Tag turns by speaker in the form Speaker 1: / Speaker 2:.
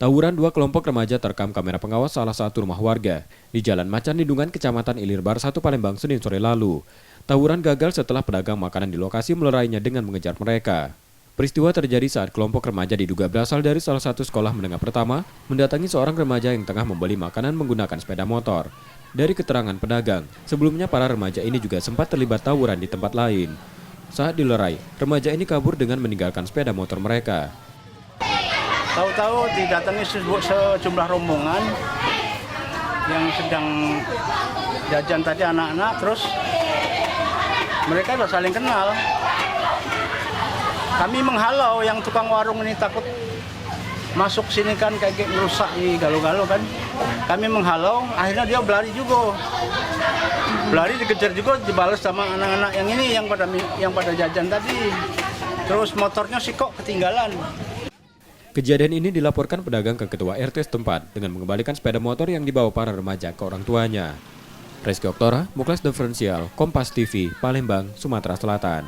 Speaker 1: Tawuran dua kelompok remaja terekam kamera pengawas salah satu rumah warga di Jalan Macan Lindungan, Kecamatan Ilirbar 1 Palembang, Senin sore lalu. Tawuran gagal setelah pedagang makanan di lokasi melerainya dengan mengejar mereka. Peristiwa terjadi saat kelompok remaja diduga berasal dari salah satu sekolah menengah pertama mendatangi seorang remaja yang tengah membeli makanan menggunakan sepeda motor. Dari keterangan pedagang, sebelumnya para remaja ini juga sempat terlibat tawuran di tempat lain. Saat dilerai, remaja ini kabur dengan meninggalkan sepeda motor mereka.
Speaker 2: Tahu-tahu didatangi sejumlah rombongan yang sedang jajan tadi anak-anak, terus mereka udah saling kenal. Kami menghalau, yang tukang warung ini takut masuk sini kan kayak merusak di galau-galau kan. Kami menghalau, akhirnya dia berlari juga. Berlari dikejar juga, dibalas sama anak-anak yang ini yang pada jajan tadi. Terus motornya sih kok ketinggalan.
Speaker 1: Kejadian ini dilaporkan pedagang ke ketua RT setempat dengan mengembalikan sepeda motor yang dibawa para remaja ke orang tuanya. Reski Oktora, Muklas Diferensial, Kompas TV, Palembang, Sumatera Selatan.